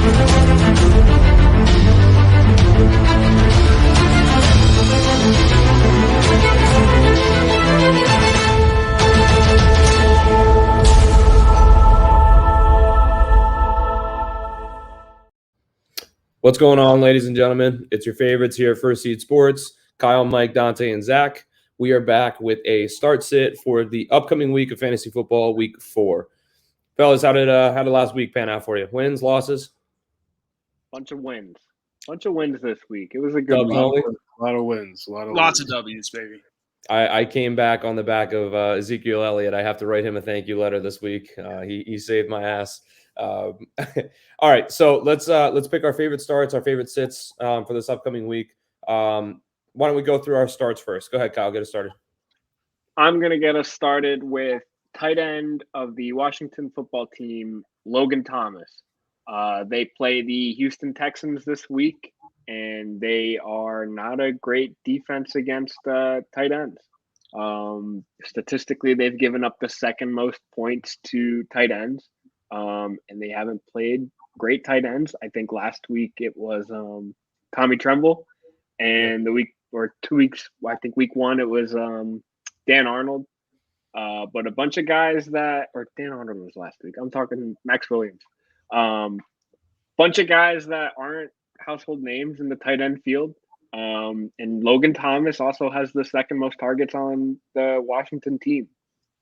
What's going on, ladies and gentlemen? It's your favorites here at First Seed Sports, Kyle, Mike, Dante, and Zach. We are back with a start sit for the upcoming week of fantasy football, week 4. Fellas, how did last week pan out for you? Wins, losses? Bunch of wins this week. It was a good week. A lot of wins. Lots of W's, baby. I came back on the back of Ezekiel Elliott. I have to write him a thank you letter this week. He saved my ass. All right, so let's pick our favorite starts, our favorite sits for this upcoming week. Why don't we go through our starts first? Go ahead, Kyle, get us started. I'm gonna get us started with tight end of the Washington football team, Logan Thomas. They play the Houston Texans this week, and they are not a great defense against tight ends. Statistically, they've given up the second most points to tight ends. And they haven't played great tight ends. I think last week it was Tommy Tremble, and the week or 2 weeks, I think week 1 it was Dan Arnold. But a bunch of guys or Dan Arnold was last week. I'm talking Max Williams. Bunch of guys that aren't household names in the tight end field. And Logan Thomas also has the second most targets on the Washington team.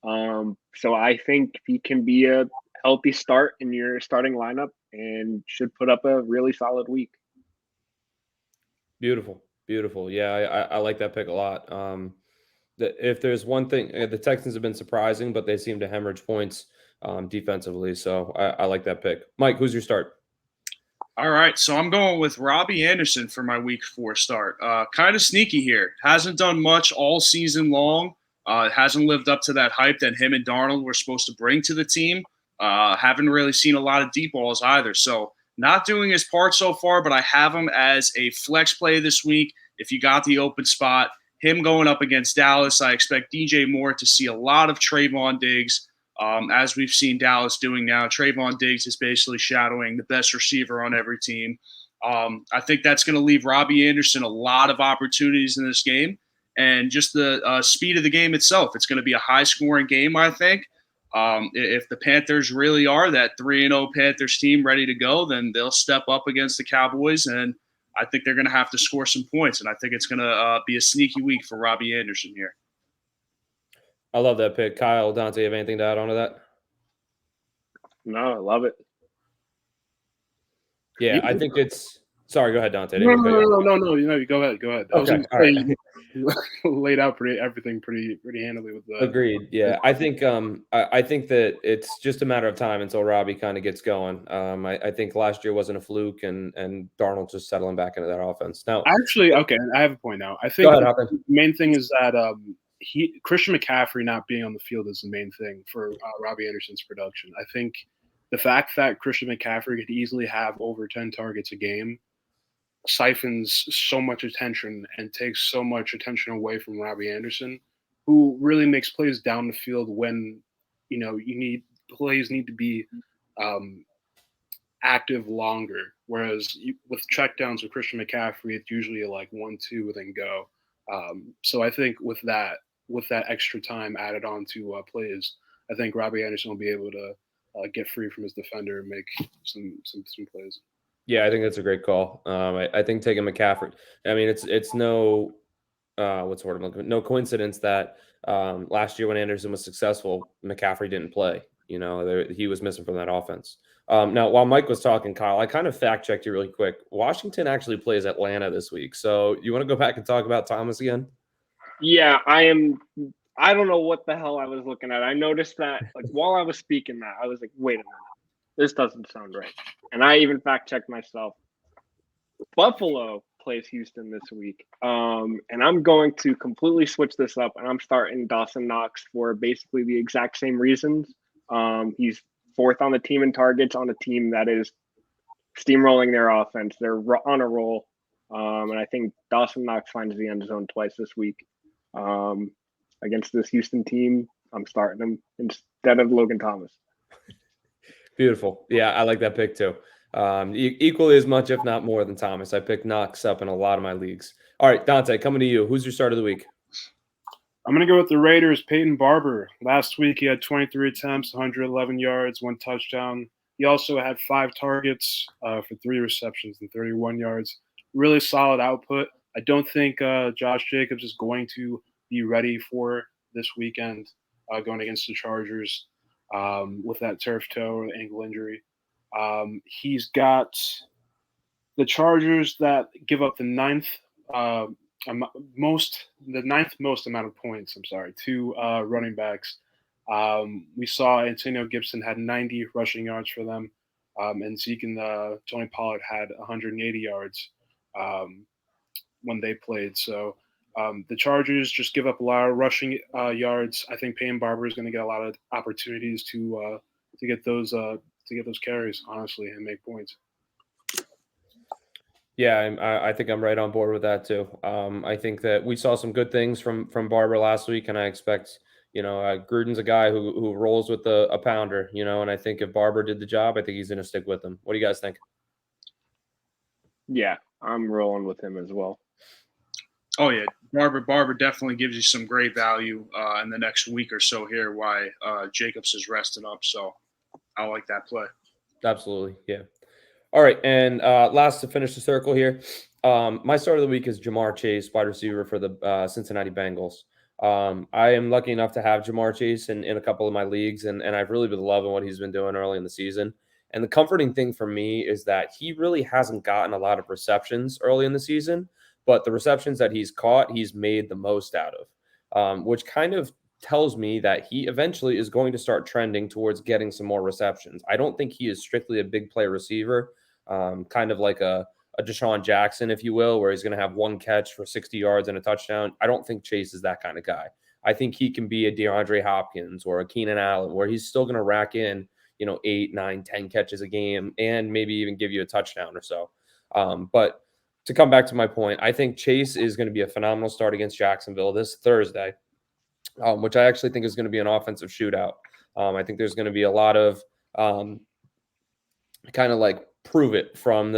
So I think he can be a healthy start in your starting lineup and should put up a really solid week. Beautiful. Yeah, I like that pick a lot. If there's one thing, the Texans have been surprising, but they seem to hemorrhage points defensively. So I like that pick. Mike, who's your start? All right, so I'm going with Robbie Anderson for my week 4 start. Kind of sneaky here. Hasn't done much all season long. Hasn't lived up to that hype that him and Darnold were supposed to bring to the team. Haven't really seen a lot of deep balls either. So not doing his part so far, but I have him as a flex play this week. If you got the open spot, him going up against Dallas, I expect DJ Moore to see a lot of Trayvon Diggs. As we've seen Dallas doing now, Trayvon Diggs is basically shadowing the best receiver on every team. I think that's going to leave Robbie Anderson a lot of opportunities in this game. And just the speed of the game itself, it's going to be a high-scoring game, I think. If the Panthers really are that 3-0 Panthers team ready to go, then they'll step up against the Cowboys, and I think they're going to have to score some points. And I think it's going to be a sneaky week for Robbie Anderson here. I love that pick. Kyle, Dante, you have anything to add on to that? No, I love it. Yeah, I think it's – sorry, go ahead, Dante. No, you go ahead. Okay, all right. You laid out everything pretty handily with that. Agreed. Yeah, I think that it's just a matter of time until Robbie kind of gets going. I think last year wasn't a fluke, and Darnold just settling back into that offense. Now, actually, okay, I have a point now. I think the main thing is that Christian McCaffrey not being on the field is the main thing for Robbie Anderson's production. I think the fact that Christian McCaffrey could easily have over 10 targets a game siphons so much attention and takes so much attention away from Robbie Anderson, who really makes plays down the field when plays need to be active longer. Whereas with checkdowns with Christian McCaffrey, it's usually like 1-2 then go. So I think with that extra time added on to plays, I think Robbie Anderson will be able to get free from his defender and make some plays. Yeah, I think that's a great call. I think taking McCaffrey. I mean, it's no no coincidence that last year when Anderson was successful, McCaffrey didn't play. He was missing from that offense. Now, while Mike was talking, Kyle, I kind of fact checked you really quick. Washington actually plays Atlanta this week, so you want to go back and talk about Thomas again? Yeah, I am. I don't know what the hell I was looking at. I noticed that while I was speaking that, I was like, wait a minute. This doesn't sound right. And I even fact-checked myself. Buffalo plays Houston this week. And I'm going to completely switch this up, and I'm starting Dawson Knox for basically the exact same reasons. He's 4th on the team in targets on a team that is steamrolling their offense. They're on a roll. And I think Dawson Knox finds the end zone twice this week. Against this Houston team, I'm starting him instead of Logan Thomas. Beautiful. Yeah, I like that pick too. Equally as much, if not more, than Thomas. I picked Knox up in a lot of my leagues. All right, Dante, coming to you. Who's your start of the week? I'm going to go with the Raiders' Peyton Barber. Last week, he had 23 attempts, 111 yards, 1 touchdown. He also had 5 targets for 3 receptions and 31 yards. Really solid output. I don't think Josh Jacobs is going to be ready for this weekend going against the Chargers with that turf toe or ankle injury. He's got the Chargers that give up the ninth most amount of points, to running backs. We saw Antonio Gibson had 90 rushing yards for them, and Zeke and Tony Pollard had 180 yards when they played. So the Chargers just give up a lot of rushing yards. I think Peyton Barber is going to get a lot of opportunities to get those carries, honestly, and make points. Yeah, I think I'm right on board with that too. I think that we saw some good things from Barber last week, and I expect, Gruden's a guy who rolls with a pounder, and I think if Barber did the job, I think he's going to stick with him. What do you guys think? Yeah, I'm rolling with him as well. Oh yeah, Barber definitely gives you some great value in the next week or so here. Why Jacobs is resting up, so I like that play. Absolutely, yeah. All right, and last to finish the circle here, my start of the week is Jamar Chase, wide receiver for the Cincinnati Bengals. I am lucky enough to have Jamar Chase in a couple of my leagues, and I've really been loving what he's been doing early in the season. And the comforting thing for me is that he really hasn't gotten a lot of receptions early in the season, but the receptions that he's caught, he's made the most out of, which kind of tells me that he eventually is going to start trending towards getting some more receptions. I don't think he is strictly a big play receiver, kind of like a Deshaun Jackson, if you will, where he's going to have 1 catch for 60 yards and a touchdown. I don't think Chase is that kind of guy. I think he can be a DeAndre Hopkins or a Keenan Allen, where he's still going to rack in, 8, 9, 10 catches a game and maybe even give you a touchdown or so. But to come back to my point, I think Chase is going to be a phenomenal start against Jacksonville this Thursday, which I actually think is going to be an offensive shootout. I think there's going to be a lot of kind of like prove it from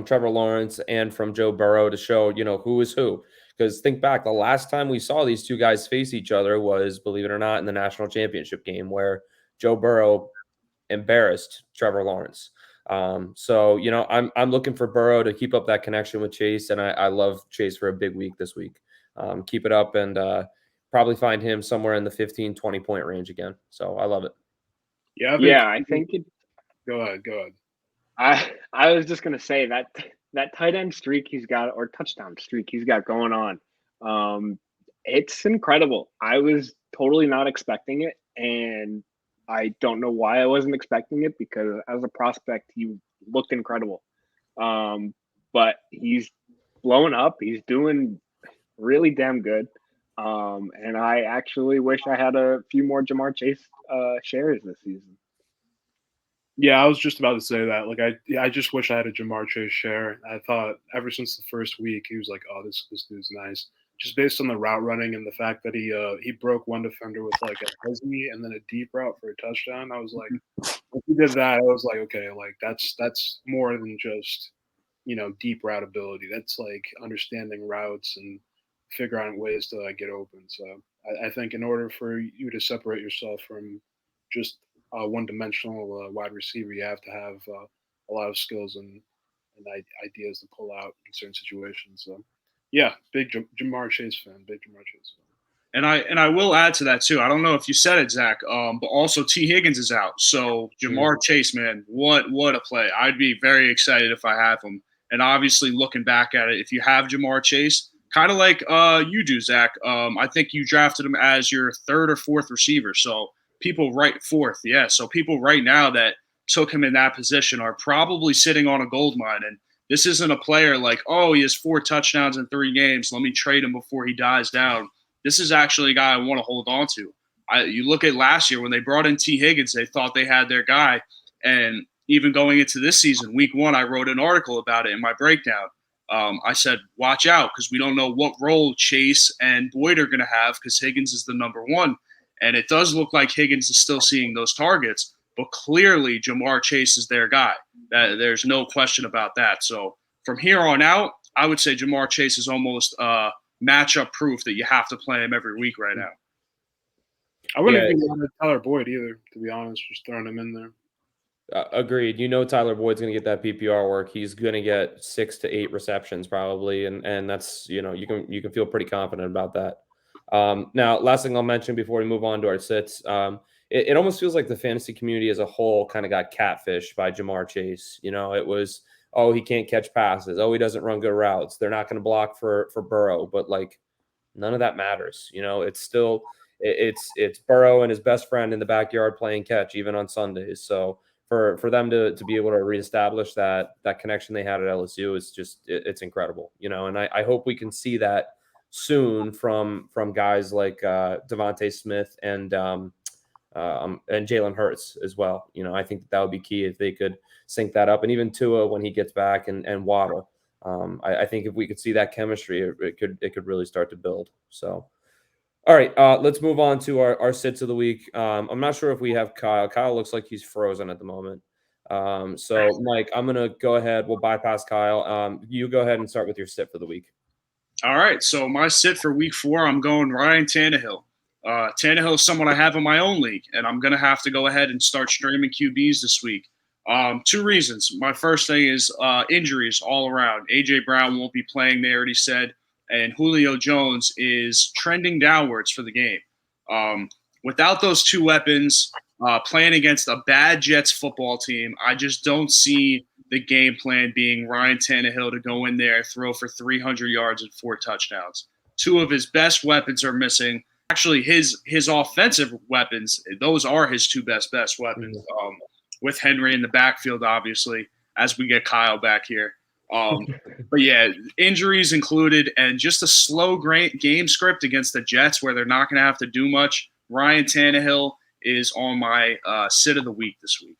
Trevor Lawrence and from Joe Burrow to show, who is who. Because think back, the last time we saw these two guys face each other was, believe it or not, in the national championship game where Joe Burrow embarrassed Trevor Lawrence. So, I'm looking for Burrow to keep up that connection with Chase, and I love Chase for a big week this week. Keep it up and probably find him somewhere in the 15, 20-point range again. So I love it. Yeah, I think it. Go ahead. I was just gonna say that tight end streak he's got, or touchdown streak he's got going on, it's incredible. I was totally not expecting it, and I don't know why I wasn't expecting it, because as a prospect he looked incredible. But he's blowing up. He's doing really damn good. And I actually wish I had a few more Jamar Chase shares this season. Yeah, I was just about to say that. Like, I just wish I had a Jamar Chase share. I thought ever since the first week, he was like, oh, this dude's nice. Just based on the route running and the fact that he broke one defender with like a hezzy and then a deep route for a touchdown. I was like, if he did that, I was like, okay, like that's more than just, deep route ability. That's like understanding routes and figure out ways to get open. So I think in order for you to separate yourself from just one-dimensional wide receiver, you have to have a lot of skills and ideas to pull out in certain situations. So, yeah, big Jamar Chase fan. And I will add to that too. I don't know if you said it, Zach, but also T. Higgins is out. So Jamar Chase, man, what a play! I'd be very excited if I have him. And obviously, looking back at it, if you have Jamar Chase, kind of like you do, Zach, I think you drafted him as your 3rd or 4th receiver. So people right 4th, yeah. So people right now that took him in that position are probably sitting on a gold mine. And this isn't a player like, oh, he has 4 touchdowns in 3 games. Let me trade him before he dies down. This is actually a guy I want to hold on to. You look at last year when they brought in T. Higgins, they thought they had their guy. And even going into this season, week 1, I wrote an article about it in my breakdown. I said, watch out, because we don't know what role Chase and Boyd are going to have, because Higgins is the number 1. And it does look like Higgins is still seeing those targets. but clearly Jamar Chase is their guy. There's no question about that. So from here on out, I would say Jamar Chase is almost matchup proof that you have to play him every week right now. I wouldn't be mad at Tyler Boyd either, to be honest, just throwing him in there. Agreed. Tyler Boyd's going to get that PPR work. He's going to get 6 to 8 receptions probably, and that's you can feel pretty confident about that. Now, last thing I'll mention before we move on to our sits, it almost feels like the fantasy community as a whole kind of got catfished by Jamar Chase. It was, oh, he can't catch passes. Oh, he doesn't run good routes. They're not going to block for Burrow, but like none of that matters. It's still it's Burrow and his best friend in the backyard playing catch even on Sundays. So for them to be able to reestablish that connection they had at LSU is just it's incredible, and I hope we can see that soon from guys like Devonta Smith and Jalen Hurts as well. I think that would be key if they could sync that up, and even Tua when he gets back and Waddle. I think if we could see that chemistry, it could really start to build. So. All right, let's move on to our sits of the week. I'm not sure if we have Kyle. Kyle looks like he's frozen at the moment. So, Mike, I'm going to go ahead. We'll bypass Kyle. You go ahead and start with your sit for the week. All right, so my sit for week 4, I'm going Ryan Tannehill. Tannehill is someone I have in my own league, and I'm going to have to go ahead and start streaming QBs this week. 2 reasons. My first thing is injuries all around. A.J. Brown won't be playing, they already said. And Julio Jones is trending downwards for the game. Without those 2 weapons, playing against a bad Jets football team, I just don't see the game plan being Ryan Tannehill to go in there, throw for 300 yards and 4 touchdowns. 2 of his best weapons are missing. Actually, his offensive weapons, those are his 2 best weapons, with Henry in the backfield, obviously, as we get Kyle back here. But yeah, injuries included and just a slow game script against the Jets where they're not going to have to do much. Ryan Tannehill is on my sit of the week this week.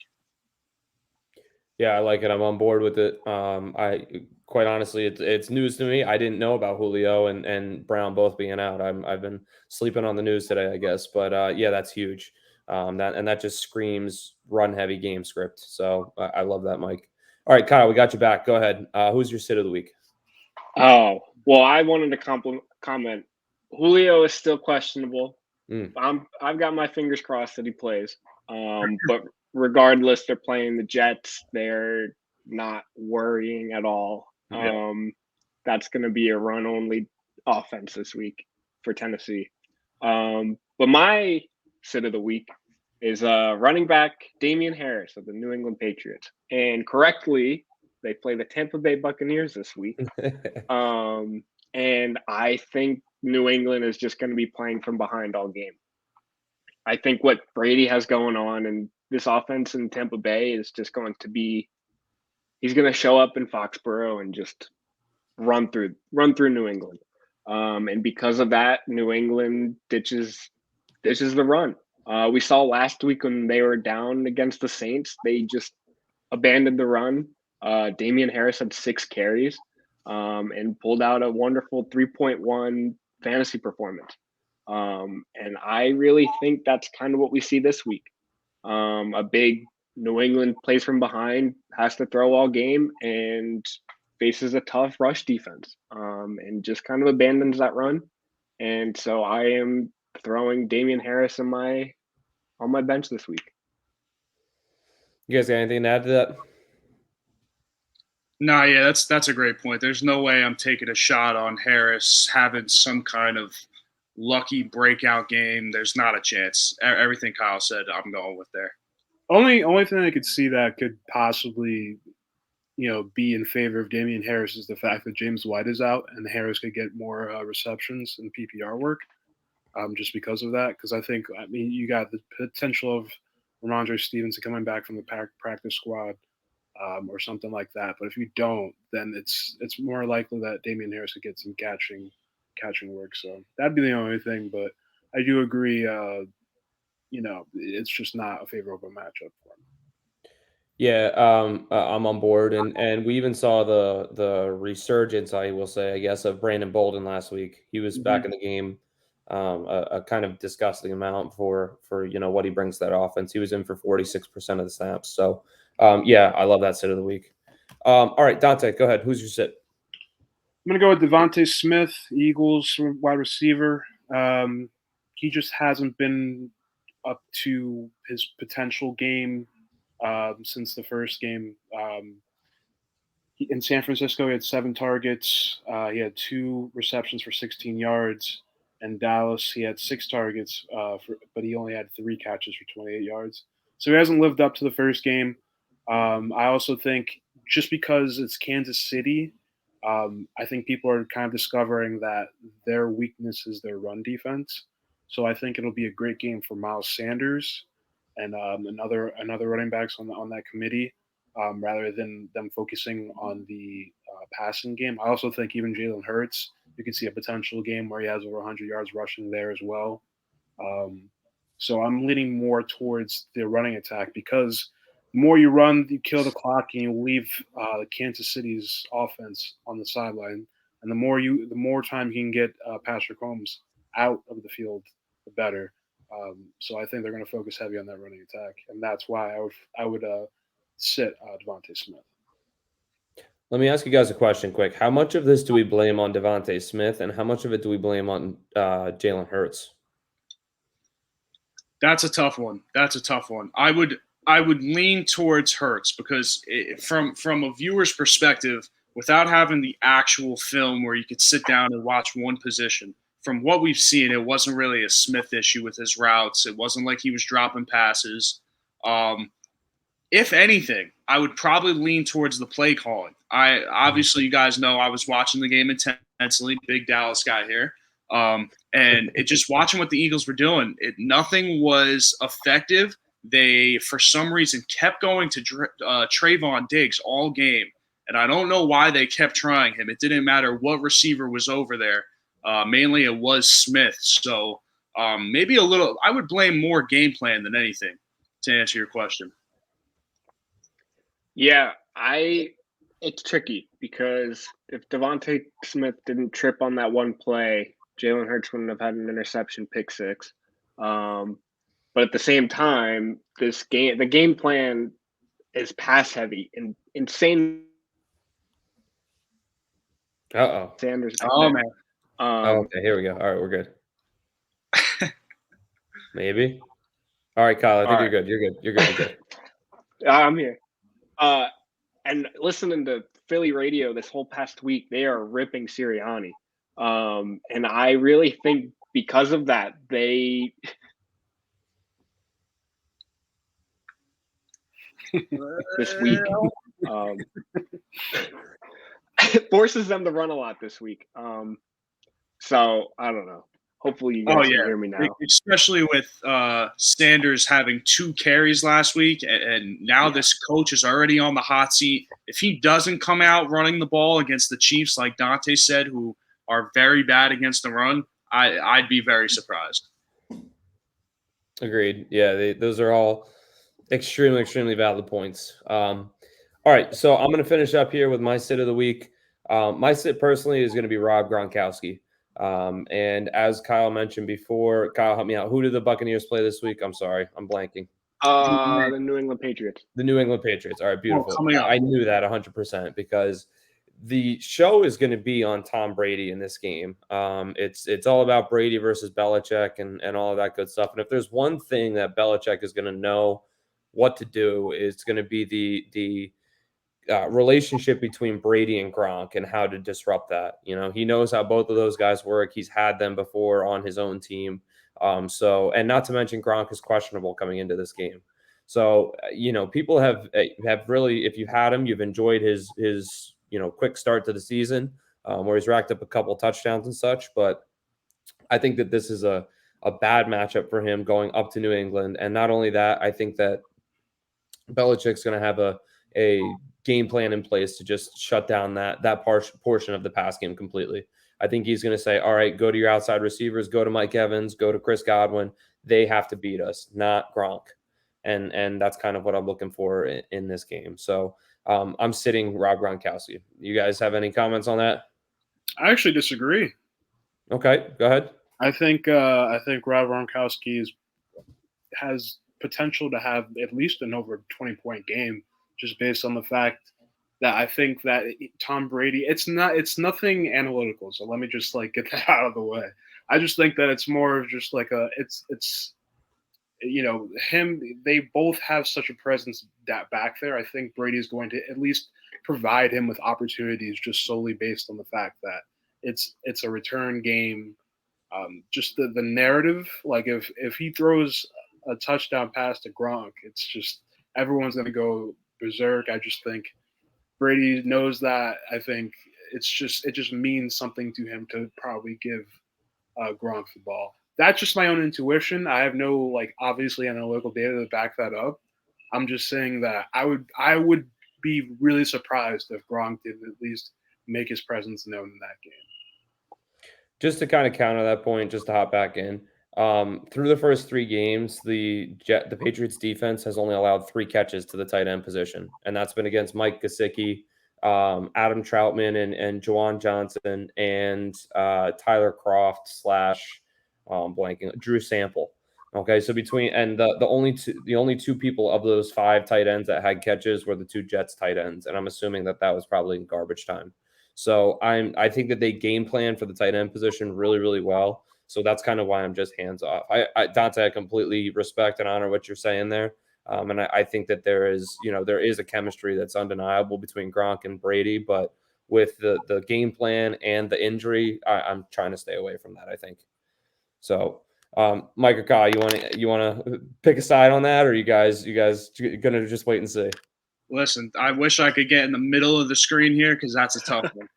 Yeah, I like it. I'm on board with it. I quite honestly, it's news to me. I didn't know about Julio and Brown both being out. I've been sleeping on the news today, I guess. But yeah, that's huge. That just screams run heavy game script. So I love that, Mike. All right, Kyle, we got you back. Go ahead. Who's your sit of the week? Oh, well, I wanted to comment. Julio is still questionable. I've got my fingers crossed that he plays. But regardless, they're playing the Jets. They're not worrying at all. That's going to be a run-only offense this week for Tennessee. But my sit of the week is running back Damien Harris of the New England Patriots. And correctly, they play the Tampa Bay Buccaneers this week. And I think New England is just going to be playing from behind all game. I think what Brady has going on and this offense in Tampa Bay is just going to be – he's going to show up in Foxborough and just run through New England. And because of that, New England ditches the run. We saw last week when they were down against the Saints, they just abandoned the run. Damien Harris had 6 carries and pulled out a wonderful 3.1 fantasy performance. And I really think that's kind of what we see this week. A big New England plays from behind, has to throw all game, and faces a tough rush defense and just kind of abandons that run. And so I am throwing Damien Harris on my bench this week. You guys got anything to add to that? No, yeah, that's a great point. There's no way I'm taking a shot on Harris having some kind of lucky breakout game. There's not a chance. Everything Kyle said, I'm going with there. Only thing I could see that could possibly, be in favor of Damien Harris is the fact that James White is out and Harris could get more receptions and PPR work. Just because of that, because you got the potential of Ramondre Stevenson coming back from the practice squad or something like that. But if you don't, then it's more likely that Damien Harris could get some catching work. So that'd be the only thing. But I do agree. It's just not a favorable matchup for him. Yeah, I'm on board, and we even saw the resurgence, I will say, I guess, of Brandon Bolden last week. He was back in the game. a kind of disgusting amount for what he brings to that offense. He was in for 46% of the snaps. So, yeah, I love that sit of the week. All right, Dante, go ahead. Who's your sit? I'm going to go with Devonta Smith, Eagles wide receiver. He just hasn't been up to his potential game since the first game. In San Francisco, he had 7 targets. He had 2 receptions for 16 yards. In Dallas, he had 6 targets, but he only had 3 catches for 28 yards. So he hasn't lived up to the first game. I also think just because it's Kansas City, I think people are kind of discovering that their weakness is their run defense. So I think it'll be a great game for Miles Sanders and another running backs on that committee, rather than them focusing on the passing game. I also think even Jalen Hurts, you can see a potential game where he has over 100 yards rushing there as well. So I'm leaning more towards the running attack because the more you run, you kill the clock, and you leave Kansas City's offense on the sideline. And the more time you can get Patrick Mahomes out of the field, the better. So I think they're going to focus heavy on that running attack, and that's why I would sit Devonta Smith. Let me ask you guys a question quick. How much of this do we blame on Devonta Smith, and how much of it do we blame on Jalen Hurts? That's a tough one. I would lean towards Hurts because from a viewer's perspective, without having the actual film where you could sit down and watch one position, from what we've seen, it wasn't really a Smith issue with his routes. It wasn't like he was dropping passes. If anything, I would probably lean towards the play calling. Obviously, you guys know I was watching the game intensely, big Dallas guy here. And just watching what the Eagles were doing, nothing was effective. They, for some reason, kept going to Trayvon Diggs all game. And I don't know why they kept trying him. It didn't matter what receiver was over there. Mainly it was Smith. So maybe I would blame more game plan than anything to answer your question. Yeah, it's tricky because if Devonta Smith didn't trip on that one play, Jalen Hurts wouldn't have had an interception, pick 6. But at the same time, the game plan is pass heavy and insane. Sanders. Oh man. Okay, here we go. All right, we're good. Maybe. All right, Kyle. I think you're good. You're good. I'm here. And listening to Philly radio this whole past week, they are ripping Sirianni. And I really think because of that, they this week forces them to run a lot this week. So I don't know. Hopefully you guys can hear me now. Especially with Sanders having 2 carries last week, and now this coach is already on the hot seat. If he doesn't come out running the ball against the Chiefs, like Dante said, who are very bad against the run, I'd be very surprised. Agreed. Yeah, those are all extremely, extremely valid points. All right, so I'm going to finish up here with my sit of the week. My sit personally is going to be Rob Gronkowski. And as Kyle mentioned before, Kyle, help me out. Who did the Buccaneers play this week? I'm sorry, I'm blanking. The New England Patriots. The New England Patriots. All right, beautiful. I knew that 100% because the show is going to be on Tom Brady in this game. It's all about Brady versus Belichick and all of that good stuff. And if there's one thing that Belichick is going to know what to do, it's going to be the relationship between Brady and Gronk and how to disrupt that. He knows how both of those guys work. He's had them before on his own team. And not to mention Gronk is questionable coming into this game. So, people have really, if you had him, you've enjoyed his quick start to the season where he's racked up a couple touchdowns and such. But I think that this is a bad matchup for him going up to New England. And not only that, I think that Belichick's going to have a game plan in place to just shut down that portion of the pass game completely. I think he's going to say, all right, go to your outside receivers, go to Mike Evans, go to Chris Godwin. They have to beat us, not Gronk. And that's kind of what I'm looking for in this game. So I'm sitting Rob Gronkowski. You guys have any comments on that? I actually disagree. Okay, go ahead. I think Rob Gronkowski has potential to have at least an over 20-point game, just based on the fact that I think that Tom Brady, it's nothing analytical. So let me just like get that out of the way. I just think that it's more of just like it's him. They both have such a presence that back there. I think Brady is going to at least provide him with opportunities just solely based on the fact that it's a return game. Just the narrative, like if he throws a touchdown pass to Gronk, it's just everyone's going to go berserk. I just think Brady knows that. I think it just means something to him to probably give Gronk the ball. That's just my own intuition. I have no obviously analytical data to back that up. I'm just saying that I would be really surprised if Gronk did at least make his presence known in that game. Just to kind of counter that point, just to hop back in, through the first 3 games, the Patriots defense has only allowed 3 catches to the tight end position, and that's been against Mike Gesicki, Adam Troutman, and Juwan Johnson, and Tyler Croft / blanking Drew Sample. Okay, so between and the only two people of those 5 tight ends that had catches were the 2 Jets tight ends, and I'm assuming that was probably in garbage time. So I think that they game plan for the tight end position really, really well. So that's kind of why I'm just hands off. Dante, I completely respect and honor what you're saying there. And I think that there is a chemistry that's undeniable between Gronk and Brady, but with the game plan and the injury, I'm trying to stay away from that, I think. So Mike or Kyle, you want to pick a side on that, or you guys gonna just wait and see? Listen, I wish I could get in the middle of the screen here because that's a tough one.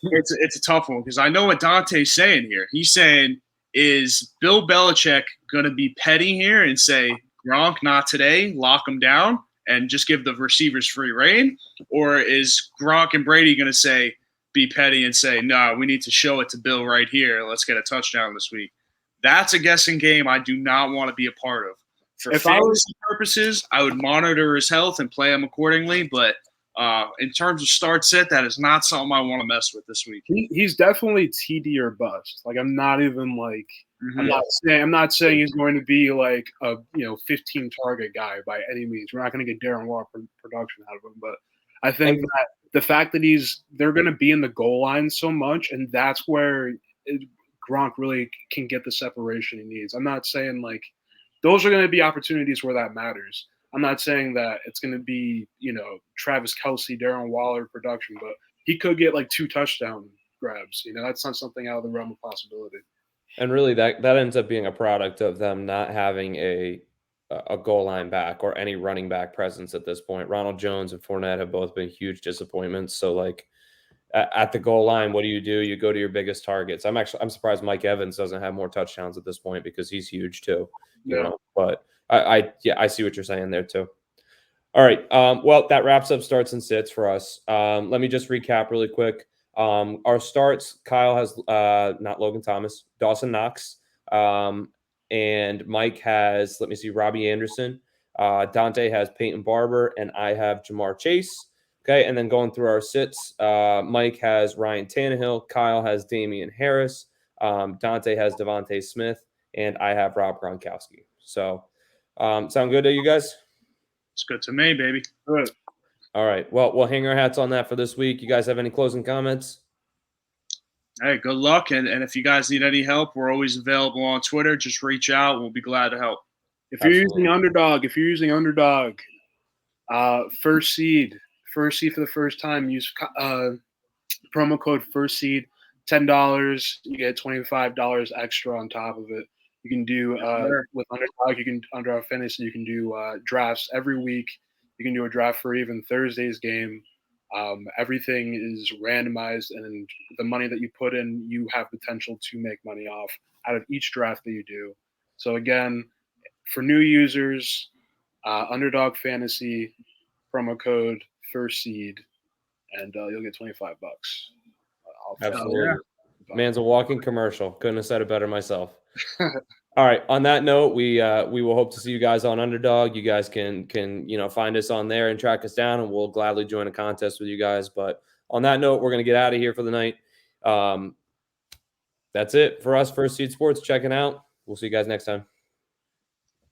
It's a tough one because I know what Dante's saying here. He's saying, is Bill Belichick going to be petty here and say, Gronk, not today, lock him down, and just give the receivers free reign? Or is Gronk and Brady going to say, be petty and say, no, we need to show it to Bill right here. Let's get a touchdown this week. That's a guessing game I do not want to be a part of. For fantasy purposes, I would monitor his health and play him accordingly. But in terms of start-sit, that is not something I want to mess with this week. He's definitely TD or bust. I'm not even I'm not saying he's going to be like a 15 target guy by any means. We're not going to get Darren Waller production out of him, but I think that the fact that they're going to be in the goal line so much, and that's where Gronk really can get the separation he needs. I'm not saying those are going to be opportunities where that matters. I'm not saying that it's going to be, Travis Kelce, Darren Waller production, but he could get 2 touchdown grabs. That's not something out of the realm of possibility. And really that ends up being a product of them not having a goal line back or any running back presence at this point. Ronald Jones and Fournette have both been huge disappointments. So at the goal line, what do? You go to your biggest targets. I'm surprised Mike Evans doesn't have more touchdowns at this point because he's huge too. You know, but I see what you're saying there too. All right. Well, that wraps up starts and sits for us. Let me just recap really quick. Our starts, Kyle has not Logan Thomas, Dawson Knox, and Mike has, let me see, Robbie Anderson. Dante has Peyton Barber, and I have Jamar Chase. Okay, and then going through our sits, Mike has Ryan Tannehill, Kyle has Damien Harris, Dante has Devonta Smith, and I have Rob Gronkowski. So, sound good to you guys? It's good to me, baby. Good. All right. Well, we'll hang our hats on that for this week. You guys have any closing comments? Hey, good luck. And if you guys need any help, we're always available on Twitter. Just reach out. We'll be glad to help. If you're using Underdog, first seed for the first time, use promo code first seed, $10. You get $25 extra on top of it. You can do with Underdog, Underdog Fantasy, you can do drafts every week. You can do a draft for even Thursday's game. Everything is randomized, and the money that you put in, you have potential to make money off out of each draft that you do. So again, for new users, Underdog Fantasy, promo code first seed, and you'll get $25. Absolutely. Man's a walking commercial. Couldn't have said it better myself. All right. On that note, we will hope to see you guys on Underdog. You guys can find us on there and track us down, and we'll gladly join a contest with you guys. But on that note, we're going to get out of here for the night. That's it for us. First Seed Sports checking out. We'll see you guys next time.